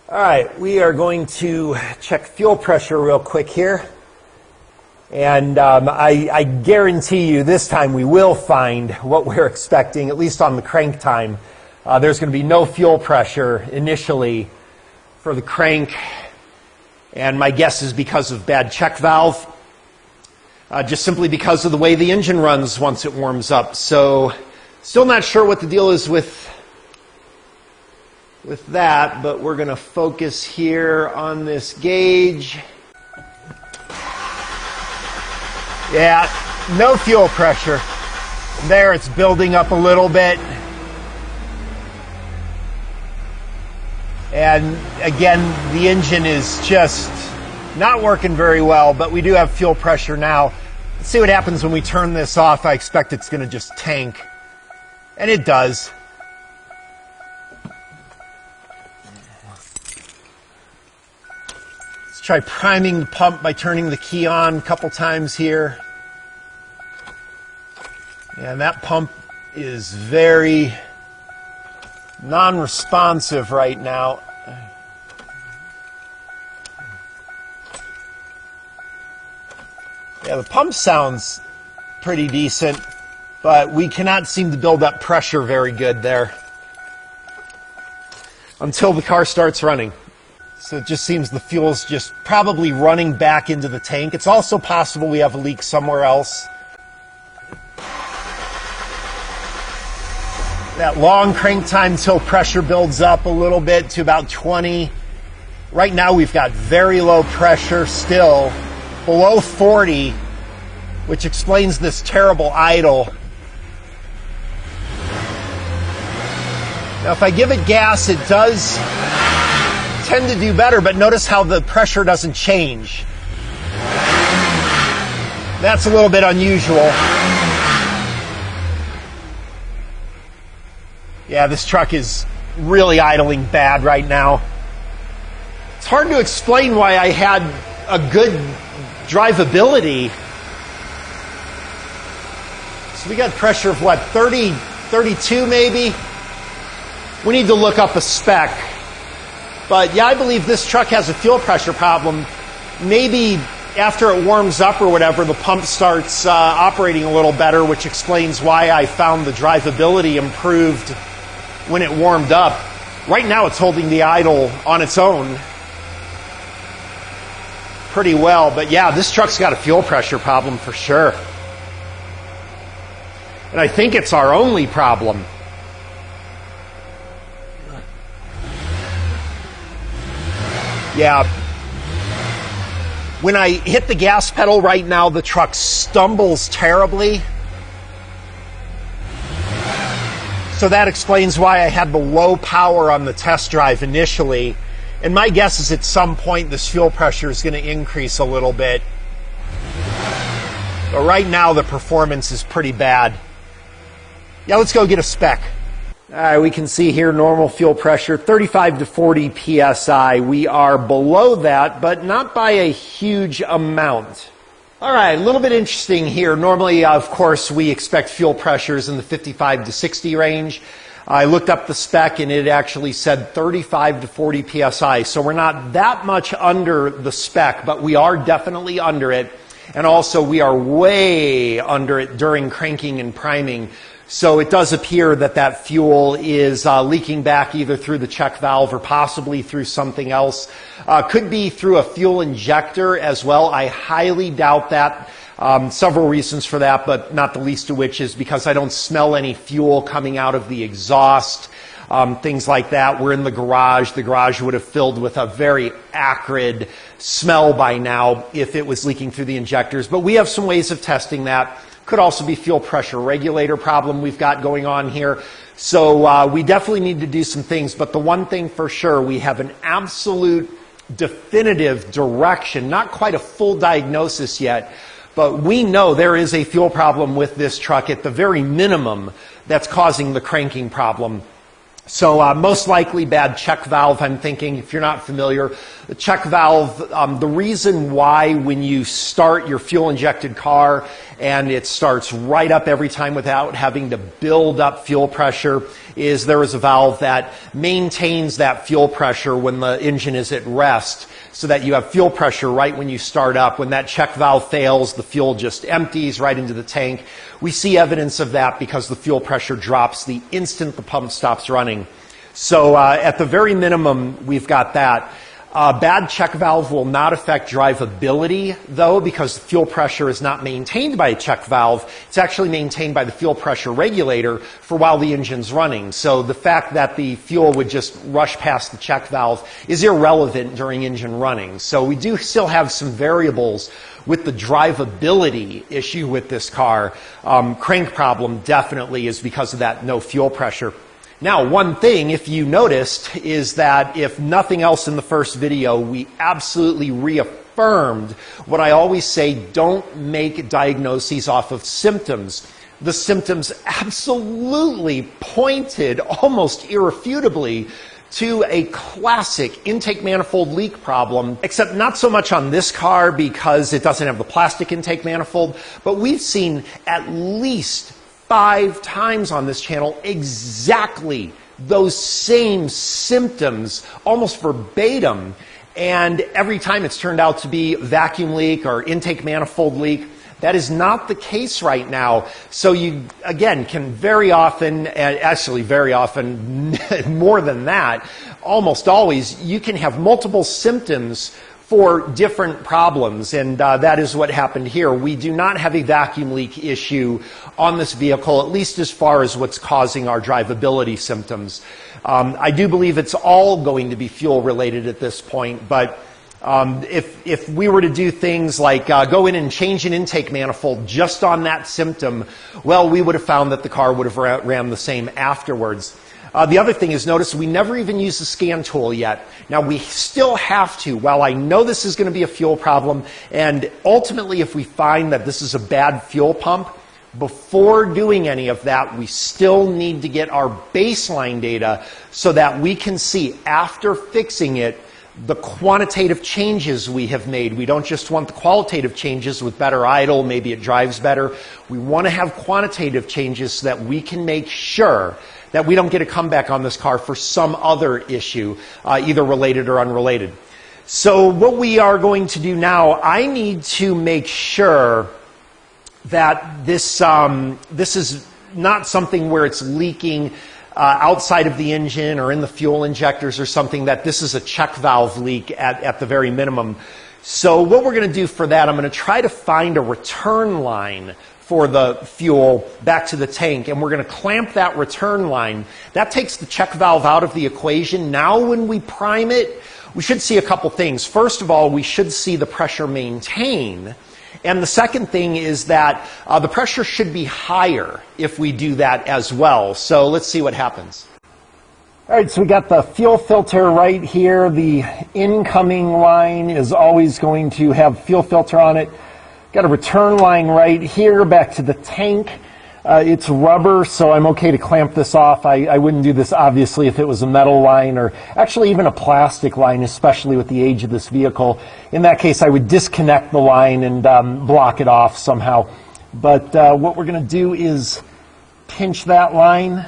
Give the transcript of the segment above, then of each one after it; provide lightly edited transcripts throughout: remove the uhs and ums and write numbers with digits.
All right, we are going to check fuel pressure real quick here. And I guarantee you this time we will find what we're expecting, at least on the crank time. There's going to be no fuel pressure initially for the crank. And my guess is because of bad check valve, just simply because of the way the engine runs once it warms up. So still not sure what the deal is with that, but we're going to focus here on this gauge. Yeah, no fuel pressure. There, it's building up a little bit. And again, the engine is just not working very well, but we do have fuel pressure now. Let's see what happens when we turn this off. I expect it's going to just tank. And it does. Let's try priming the pump by turning the key on a couple times here. And that pump is very non-responsive right now. Yeah, the pump sounds pretty decent, but we cannot seem to build up pressure very good there until the car starts running. So it just seems the fuel's just probably running back into the tank. It's also possible we have a leak somewhere else. That long crank time till pressure builds up a little bit to about 20. Right now we've got very low pressure still, below 40, which explains this terrible idle. Now if I give it gas, it does tend to do better, but notice how the pressure doesn't change. That's a little bit unusual. Yeah, this truck is really idling bad right now. It's hard to explain why I had a good drivability. So we got pressure of what, 30, 32 maybe? We need to look up a spec. But yeah, I believe this truck has a fuel pressure problem. Maybe after it warms up or whatever, the pump starts operating a little better, which explains why I found the drivability improved when it warmed up. Right now it's holding the idle on its own pretty well, but yeah, this truck's got a fuel pressure problem for sure. And I think it's our only problem. Yeah. When I hit the gas pedal right now, the truck stumbles terribly. So that explains why I had the low power on the test drive initially. And my guess is at some point this fuel pressure is going to increase a little bit. But right now the performance is pretty bad. Yeah, let's go get a spec. All right, we can see here normal fuel pressure, 35 to 40 psi. We are below that, but not by a huge amount. All right, a little bit interesting here. Normally, of course, we expect fuel pressures in the 55 to 60 range. I looked up the spec and it actually said 35 to 40 psi. So we're not that much under the spec, but we are definitely under it. And also we are way under it during cranking and priming. So it does appear that that fuel is leaking back either through the check valve or possibly through something else. Could be through a fuel injector as well. I highly doubt that. Several reasons for that, but not the least of which is because I don't smell any fuel coming out of the exhaust. Things like that. We're in the garage. The garage would have filled with a very acrid smell by now if it was leaking through the injectors. But we have some ways of testing that. Could also be fuel pressure regulator problem we've got going on here. So we definitely need to do some things. But the one thing for sure, we have an absolute definitive direction, not quite a full diagnosis yet, but we know there is a fuel problem with this truck at the very minimum that's causing the cranking problem. So most likely bad check valve, I'm thinking, if you're not familiar. The check valve, the reason why when you start your fuel-injected car and it starts right up every time without having to build up fuel pressure is there is a valve that maintains that fuel pressure when the engine is at rest, so that you have fuel pressure right when you start up. When that check valve fails, the fuel just empties right into the tank. We see evidence of that because the fuel pressure drops the instant the pump stops running. So at the very minimum, we've got that. Bad check valve will not affect drivability, though, because the fuel pressure is not maintained by a check valve. It's actually maintained by the fuel pressure regulator for while the engine's running. So the fact that the fuel would just rush past the check valve is irrelevant during engine running. So we do still have some variables with the drivability issue with this car. Crank problem definitely is because of that no fuel pressure. Now, one thing, if you noticed, is that if nothing else in the first video, we absolutely reaffirmed what I always say: don't make diagnoses off of symptoms. The symptoms absolutely pointed, almost irrefutably, to a classic intake manifold leak problem, except not so much on this car because it doesn't have the plastic intake manifold, but we've seen at least 5 times on this channel exactly those same symptoms, almost verbatim, and every time it's turned out to be vacuum leak or intake manifold leak. That is not the case right now. So you, again, can very often, and actually very often, more than that, almost always, you can have multiple symptoms for different problems, and that is what happened here. We do not have a vacuum leak issue on this vehicle, at least as far as what's causing our drivability symptoms. I do believe it's all going to be fuel related at this point, but if we were to do things like go in and change an intake manifold just on that symptom, well, we would have found that the car would have ran the same afterwards. The other thing is, notice we never even used the scan tool yet. Now, we still have to. While I know this is going to be a fuel problem, and ultimately if we find that this is a bad fuel pump, before doing any of that, we still need to get our baseline data so that we can see, after fixing it, the quantitative changes we have made. We don't just want the qualitative changes with better idle, maybe it drives better. We want to have quantitative changes so that we can make sure that we don't get a comeback on this car for some other issue, either related or unrelated. So what we are going to do now, I need to make sure that this is not something where it's leaking outside of the engine or in the fuel injectors or something, that this is a check valve leak at the very minimum. So what we're going to do for that, I'm going to try to find a return line for the fuel back to the tank, and we're going to clamp that return line. That takes the check valve out of the equation. Now when we prime it, we should see a couple things. First of all, we should see the pressure maintain. And the second thing is that the pressure should be higher if we do that as well. So let's see what happens. All right, so we got the fuel filter right here. The incoming line is always going to have fuel filter on it. Got a return line right here back to the tank. It's rubber, so I'm okay to clamp this off. I wouldn't do this, obviously, if it was a metal line or actually even a plastic line, especially with the age of this vehicle. In that case, I would disconnect the line and block it off somehow. But what we're going to do is pinch that line.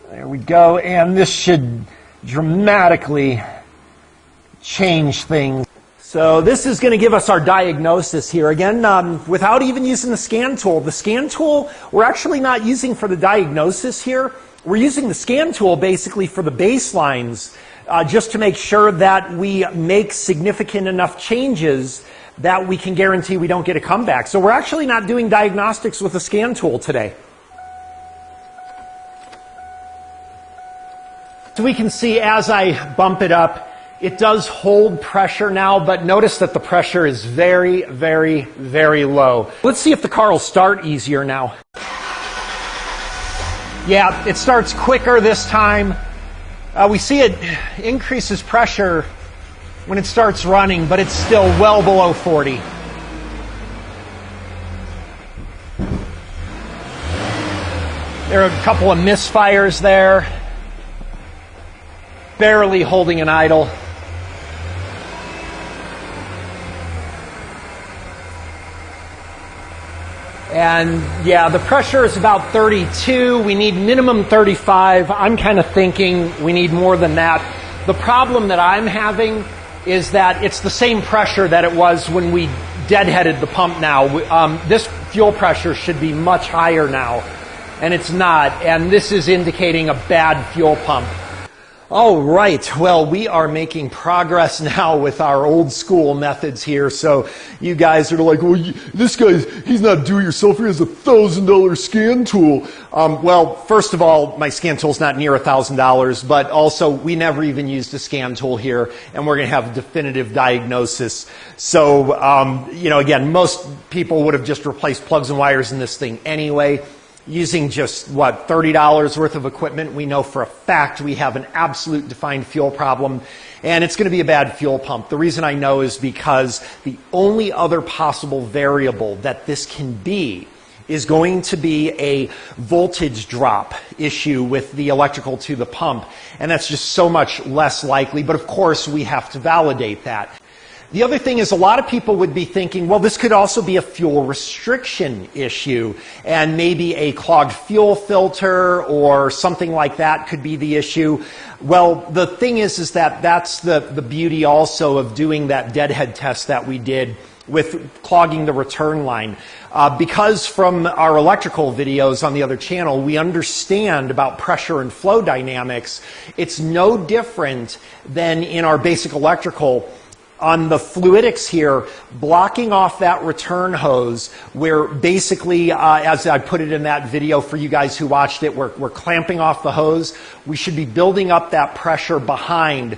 There we go, and this should dramatically change things. So this is going to give us our diagnosis here. Again, without even using the scan tool. The scan tool we're actually not using for the diagnosis here. We're using the scan tool basically for the baselines, just to make sure that we make significant enough changes that we can guarantee we don't get a comeback. So we're actually not doing diagnostics with the scan tool today. So we can see as I bump it up, it does hold pressure now, but notice that the pressure is very, very, very low. Let's see if the car will start easier now. Yeah, it starts quicker this time. We see it increases pressure when it starts running, but it's still well below 40. There are a couple of misfires there. Barely holding an idle. And yeah, the pressure is about 32. We need minimum 35. I'm kind of thinking we need more than that. The problem that I'm having is that it's the same pressure that it was when we deadheaded the pump now. This fuel pressure should be much higher now, and it's not. And this is indicating a bad fuel pump. All right, well, we are making progress now with our old school methods here. So you guys are like, well, this guy, he's not do-it-yourself, he has a $1,000 scan tool. Well, first of all, my scan tool's not near $1,000, but also we never even used a scan tool here, and we're gonna have a definitive diagnosis. So, again, most people would have just replaced plugs and wires in this thing anyway. Using just, $30 worth of equipment, we know for a fact we have an absolute defined fuel problem, and it's going to be a bad fuel pump. The reason I know is because the only other possible variable that this can be is going to be a voltage drop issue with the electrical to the pump, and that's just so much less likely, but of course we have to validate that. The other thing is a lot of people would be thinking, well, this could also be a fuel restriction issue, and maybe a clogged fuel filter or something like that could be the issue. Well, the thing is that that's the beauty also of doing that deadhead test that we did with clogging the return line. Because from our electrical videos on the other channel, we understand about pressure and flow dynamics, it's no different than in our basic electrical. On the fluidics here, blocking off that return hose, where basically, as I put it in that video for you guys who watched it, we're clamping off the hose. We should be building up that pressure behind.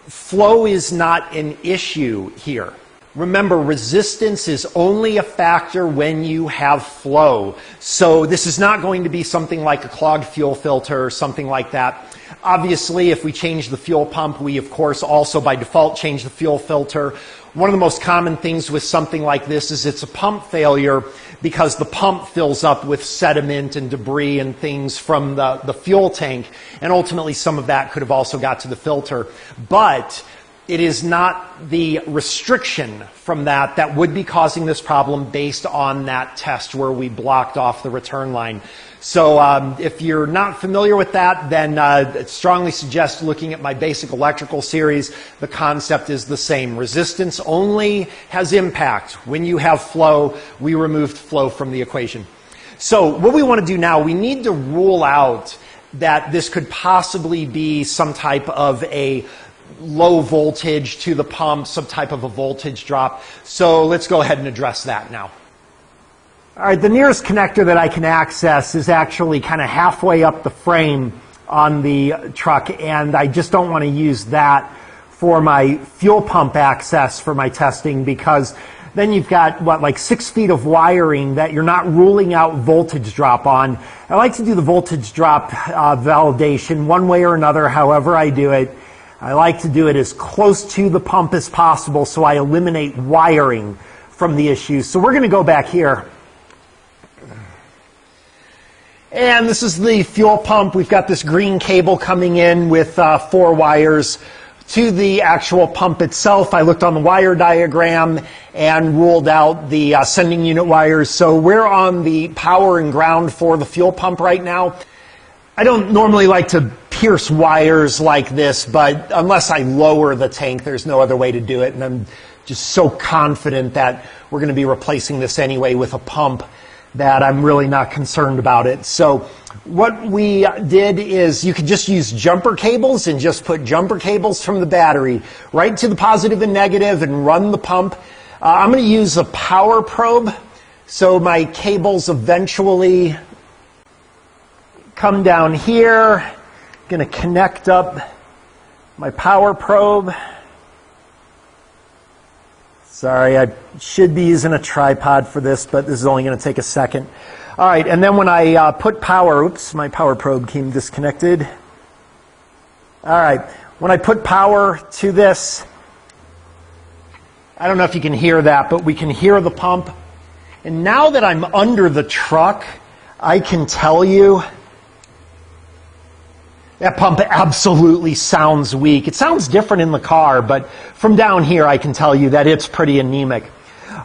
Flow is not an issue here. Remember, resistance is only a factor when you have flow. So this is not going to be something like a clogged fuel filter or something like that. Obviously, if we change the fuel pump, we of course also by default change the fuel filter. One of the most common things with something like this is it's a pump failure because the pump fills up with sediment and debris and things from the fuel tank, and ultimately some of that could have also got to the filter. But it is not the restriction from that would be causing this problem based on that test where we blocked off the return line. So if you're not familiar with that, then I strongly suggest looking at my basic electrical series. The concept is the same. Resistance only has impact when you have flow. We removed flow from the equation. So what we want to do now, we need to rule out that this could possibly be some type of a low voltage to the pump, some type of a voltage drop. So let's go ahead and address that now. All right, the nearest connector that I can access is actually kind of halfway up the frame on the truck, and I just don't want to use that for my fuel pump access for my testing, because then you've got, like 6 feet of wiring that you're not ruling out voltage drop on. I like to do the voltage drop validation one way or another, however I do it. I like to do it as close to the pump as possible so I eliminate wiring from the issue. So we're going to go back here. And this is the fuel pump. We've got this green cable coming in with 4 wires to the actual pump itself. I looked on the wire diagram and ruled out the sending unit wires. So we're on the power and ground for the fuel pump right now. I don't normally like to pierce wires like this, but unless I lower the tank, there's no other way to do it. And I'm just so confident that we're going to be replacing this anyway with a pump that I'm really not concerned about it. So what we did is you could just use jumper cables and just put jumper cables from the battery right to the positive and negative and run the pump. I'm going to use a power probe, so my cables eventually come down here. I'm going to connect up my power probe. Sorry, I should be using a tripod for this, but this is only going to take a second. All right, and then when I put power, oops, my power probe came disconnected. All right, when I put power to this, I don't know if you can hear that, but we can hear the pump. And now that I'm under the truck, I can tell you that pump absolutely sounds weak. It sounds different in the car, but from down here I can tell you that it's pretty anemic.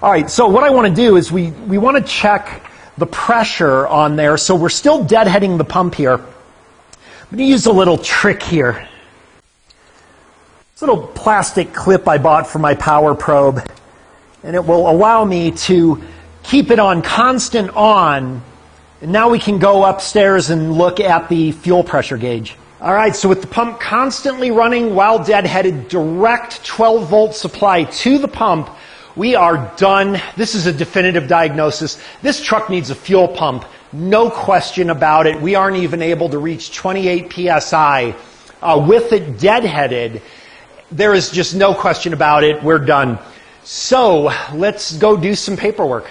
All right, so what I want to do is we want to check the pressure on there. So we're still deadheading the pump here. I'm going to use a little trick here. This little plastic clip I bought for my power probe, and it will allow me to keep it on constant on. And now we can go upstairs and look at the fuel pressure gauge. All right, so with the pump constantly running while deadheaded, direct 12-volt supply to the pump, we are done. This is a definitive diagnosis. This truck needs a fuel pump, no question about it. We aren't even able to reach 28 PSI with it deadheaded. There is just no question about it. We're done. So let's go do some paperwork.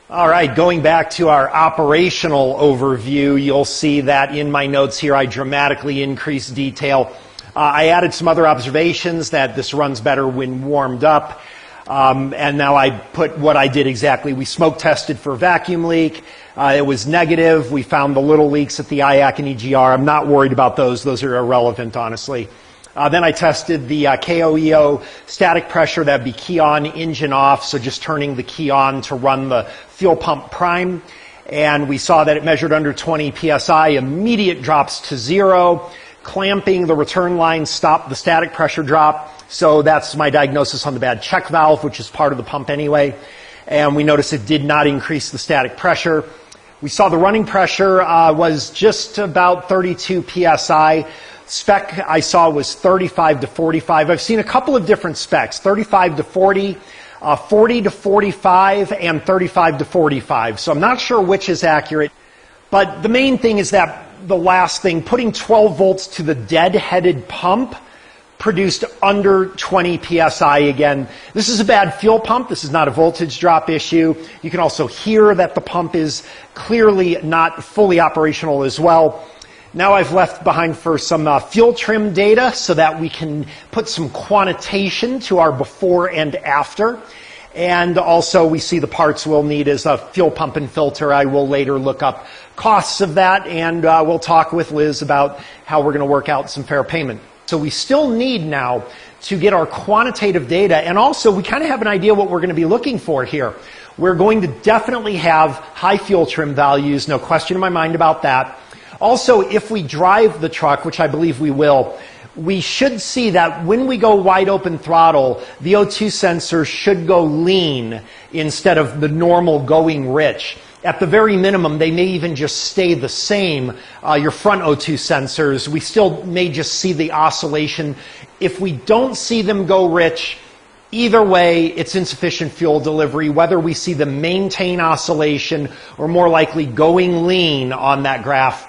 All right, going back to our operational overview, you'll see that in my notes here I dramatically increased detail. I added some other observations that this runs better when warmed up. And now I put what I did exactly. We smoke tested for a vacuum leak. It was negative. We found the little leaks at the IAC and EGR. I'm not worried about those. Those are irrelevant, honestly. Then I tested the KOEO static pressure. That'd be key on, engine off, so just turning the key on to run the fuel pump prime. And we saw that it measured under 20 PSI, immediate drops to 0. Clamping the return line stopped the static pressure drop. So that's my diagnosis on the bad check valve, which is part of the pump anyway. And we noticed it did not increase the static pressure. We saw the running pressure was just about 32 PSI. Spec I saw was 35 to 45. I've seen a couple of different specs, 35 to 40, 40 to 45, and 35 to 45. So I'm not sure which is accurate. But the main thing is that the last thing, putting 12 volts to the dead-headed pump produced under 20 PSI again. This is a bad fuel pump. This is not a voltage drop issue. You can also hear that the pump is clearly not fully operational as well. Now I've left behind for some fuel trim data so that we can put some quantitation to our before and after. And also we see the parts we'll need as a fuel pump and filter. I will later look up costs of that, and we'll talk with Liz about how we're going to work out some fair payment. So we still need now to get our quantitative data, and also we kind of have an idea what we're going to be looking for here. We're going to definitely have high fuel trim values, no question in my mind about that. Also, if we drive the truck, which I believe we will, we should see that when we go wide open throttle, the O2 sensor should go lean instead of the normal going rich. At the very minimum, they may even just stay the same, your front O2 sensors. We still may just see the oscillation. If we don't see them go rich, either way, it's insufficient fuel delivery, whether we see them maintain oscillation or more likely going lean on that graph.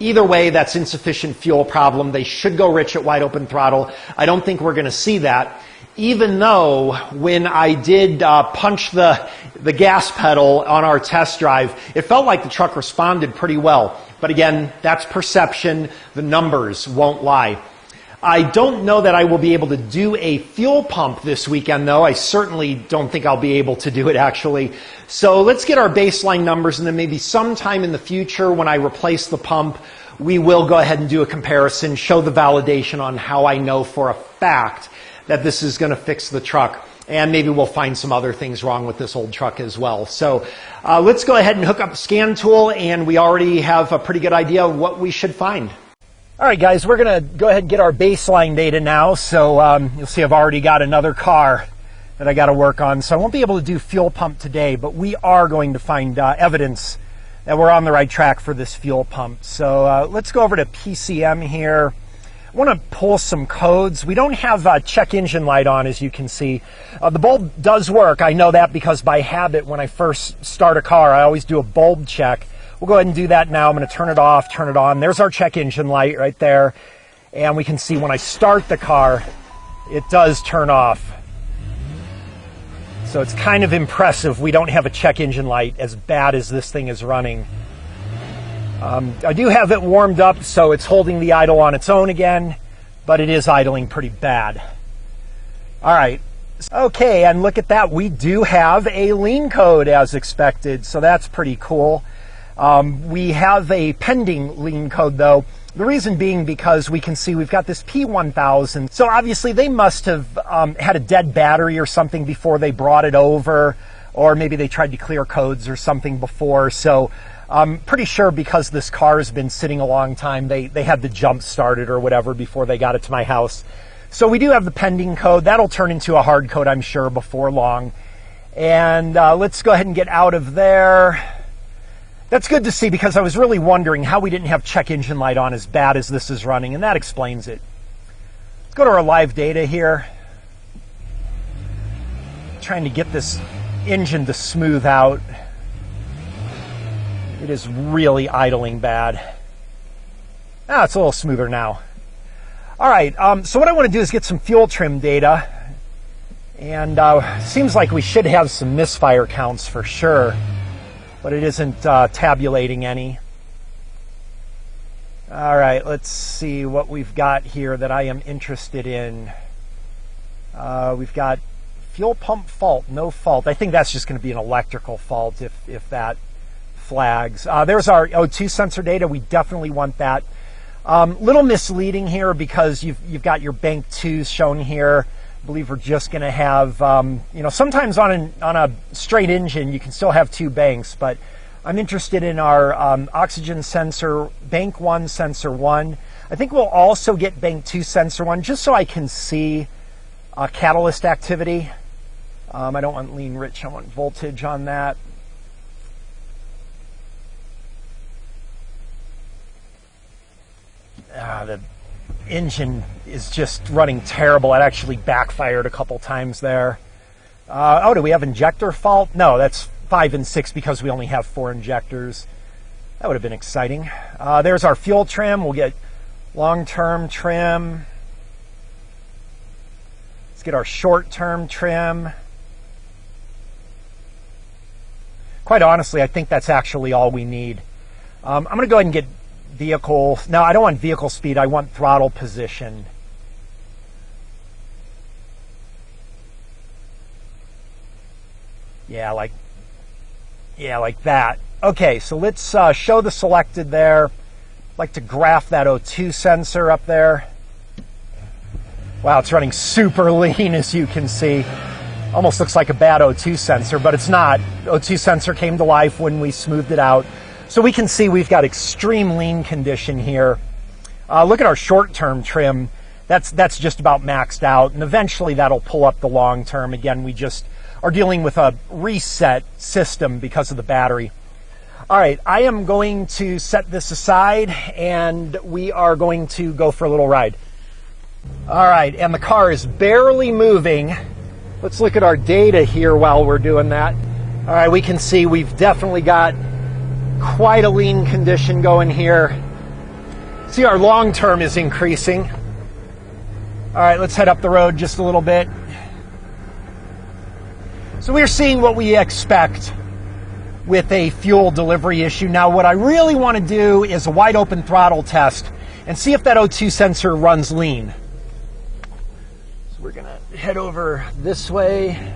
Either way, that's insufficient fuel problem. They should go rich at wide open throttle. I don't think we're going to see that, even though when I did punch the gas pedal on our test drive, it felt like the truck responded pretty well. But again, that's perception. The numbers won't lie. I don't know that I will be able to do a fuel pump this weekend, though. I certainly don't think I'll be able to do it, actually. So let's get our baseline numbers, and then maybe sometime in the future when I replace the pump, we will go ahead and do a comparison, show the validation on how I know for a fact that this is going to fix the truck. And maybe we'll find some other things wrong with this old truck as well. So let's go ahead and hook up the scan tool, and we already have a pretty good idea of what we should find. All right, guys, we're going to go ahead and get our baseline data now. So you'll see I've already got another car that I got to work on. So I won't be able to do fuel pump today, but we are going to find evidence that we're on the right track for this fuel pump. So let's go over to PCM here. I want to pull some codes. We don't have check engine light on, as you can see. The bulb does work. I know that because by habit, when I first start a car, I always do a bulb check. We'll go ahead and do that now. I'm going to turn it off, turn it on. There's our check engine light right there. And we can see when I start the car, it does turn off. So it's kind of impressive we don't have a check engine light as bad as this thing is running. I do have it warmed up, so it's holding the idle on its own again, but it is idling pretty bad. All right. Okay, and look at that. We do have a lean code as expected, so that's pretty cool. We have a pending lean code, though. The reason being because we can see we've got this P1000. So obviously they must have had a dead battery or something before they brought it over, or maybe they tried to clear codes or something before. So I'm pretty sure because this car has been sitting a long time, they had the jump started or whatever before they got it to my house. So we do have the pending code. That'll turn into a hard code, I'm sure, before long. And let's go ahead and get out of there. That's good to see, because I was really wondering how we didn't have check engine light on as bad as this is running, and that explains it. Let's go to our live data here. Trying to get this engine to smooth out. It is really idling bad. It's a little smoother now. All right, so what I want to do is get some fuel trim data. And seems like we should have some misfire counts for sure, but it isn't tabulating any. All right, let's see what we've got here that I am interested in. We've got fuel pump fault, no fault. I think that's just going to be an electrical fault if that flags. There's our O2 sensor data. We definitely want that. Little misleading here because you've got your bank 2s shown here. I believe we're just going to have, sometimes on a straight engine you can still have 2 banks, but I'm interested in our oxygen sensor, bank 1, sensor 1. I think we'll also get bank 2, sensor 1, just so I can see catalyst activity. I don't want lean rich, I want voltage on that. The engine is just running terrible. It actually backfired a couple times there. Do we have injector fault? No, that's 5 and 6 because we only have 4 injectors. That would have been exciting. There's our fuel trim. We'll get long-term trim. Let's get our short-term trim. Quite honestly, I think that's actually all we need. I'm going to go ahead and get vehicle. No, I don't want vehicle speed. I want throttle position. Yeah, like that. Okay, so let's show the selected there. I'd like to graph that O2 sensor up there. Wow, it's running super lean, as you can see. Almost looks like a bad O2 sensor, but it's not. O2 sensor came to life when we smoothed it out. So we can see we've got extreme lean condition here. Look at our short-term trim. That's just about maxed out, and eventually that'll pull up the long-term. Again, we just are dealing with a reset system because of the battery. All right, I am going to set this aside, and we are going to go for a little ride. All right, and the car is barely moving. Let's look at our data here while we're doing that. All right, we can see we've definitely got quite a lean condition going here. See, our long term is increasing. All right, let's head up the road just a little bit. So we're seeing what we expect with a fuel delivery issue. Now, what I really want to do is a wide open throttle test and see if that O2 sensor runs lean. So we're gonna head over this way.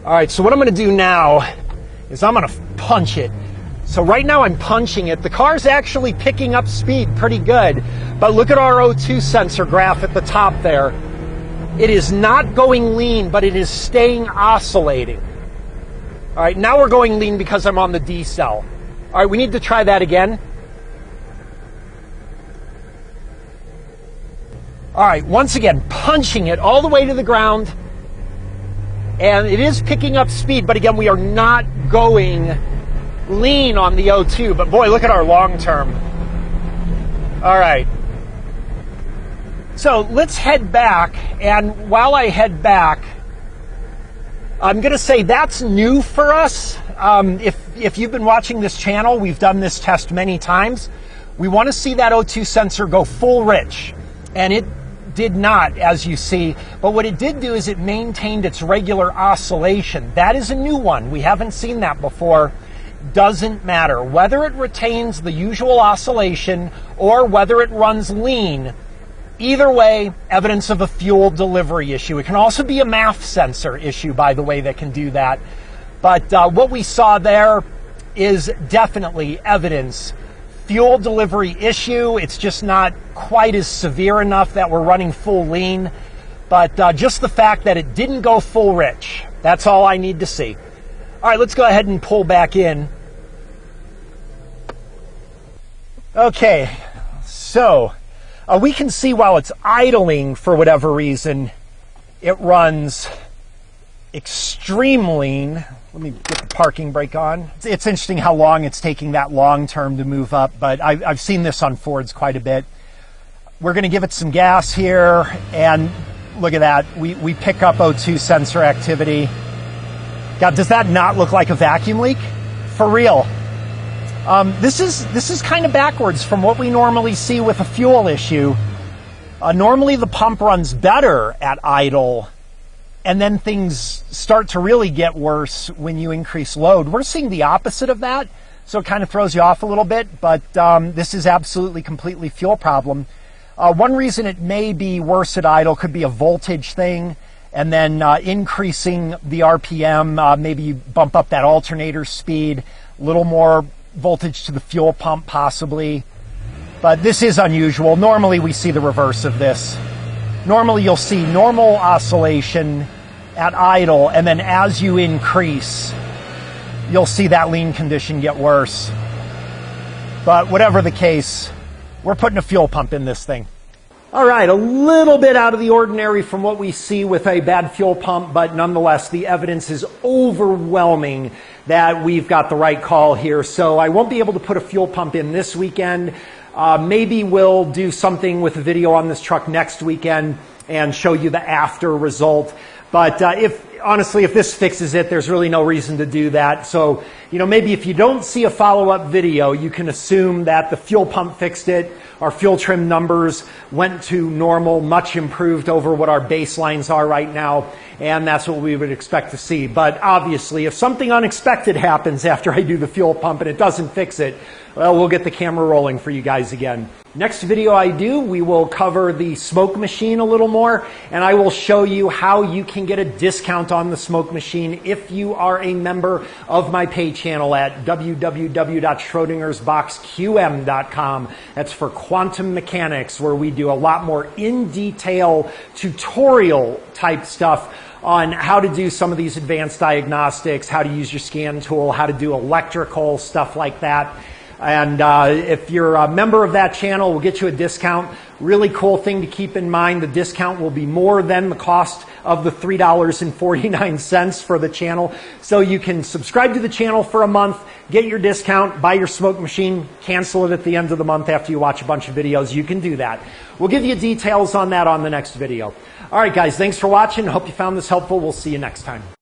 All right, so what I'm going to do now is I'm going to punch it. So right now I'm punching it. The car's actually picking up speed pretty good, but look at our O2 sensor graph at the top there. It is not going lean, but it is staying oscillating. All right, now we're going lean because I'm on the D cell. All right, we need to try that again. All right, once again, punching it all the way to the ground. And it is picking up speed, but again, we are not going lean on the O2. But boy, look at our long term. All right. So let's head back. And while I head back, I'm going to say that's new for us. If you've been watching this channel, we've done this test many times. We want to see that O2 sensor go full rich. And it did not, as you see, but what it did do is it maintained its regular oscillation. That is a new one. We haven't seen that before. Doesn't matter. Whether it retains the usual oscillation or whether it runs lean, either way, evidence of a fuel delivery issue. It can also be a MAF sensor issue, by the way, that can do that. But what we saw there is definitely evidence. Fuel delivery issue. It's just not quite as severe enough that we're running full lean. But just the fact that it didn't go full rich, that's all I need to see. All right, let's go ahead and pull back in. Okay, so we can see while it's idling for whatever reason, it runs extreme lean. Let me get the parking brake on. It's interesting how long it's taking that long term to move up, but I've seen this on Fords quite a bit. We're going to give it some gas here, and look at that. We pick up O2 sensor activity. God, does that not look like a vacuum leak? For real. This is kind of backwards from what we normally see with a fuel issue. Normally the pump runs better at idle, and then things start to really get worse when you increase load. We're seeing the opposite of that, so it kind of throws you off a little bit, but this is absolutely completely fuel problem. One reason it may be worse at idle could be a voltage thing, and then increasing the RPM, maybe you bump up that alternator speed, a little more voltage to the fuel pump possibly. But this is unusual. Normally we see the reverse of this. Normally you'll see normal oscillation at idle, and then as you increase, you'll see that lean condition get worse. But whatever the case, we're putting a fuel pump in this thing. All right, a little bit out of the ordinary from what we see with a bad fuel pump, but nonetheless, the evidence is overwhelming that we've got the right call here. So I won't be able to put a fuel pump in this weekend. Maybe we'll do something with a video on this truck next weekend and show you the after result. But honestly, if this fixes it, there's really no reason to do that. So, maybe if you don't see a follow-up video, you can assume that the fuel pump fixed it. Our fuel trim numbers went to normal, much improved over what our baselines are right now, and that's what we would expect to see. But obviously, if something unexpected happens after I do the fuel pump and it doesn't fix it, well, we'll get the camera rolling for you guys again. Next video I do, we will cover the smoke machine a little more, and I will show you how you can get a discount on the smoke machine if you are a member of my pay channel at www.schrodingersboxqm.com. That's for quantum mechanics, where we do a lot more in-detail tutorial type stuff on how to do some of these advanced diagnostics, how to use your scan tool, how to do electrical, stuff like that. And if you're a member of that channel, we'll get you a discount. Really cool thing to keep in mind, the discount will be more than the cost of the $3.49 for the channel. So you can subscribe to the channel for a month, get your discount, buy your smoke machine, cancel it at the end of the month after you watch a bunch of videos. You can do that. We'll give you details on that on the next video. All right, guys, thanks for watching. Hope you found this helpful. We'll see you next time.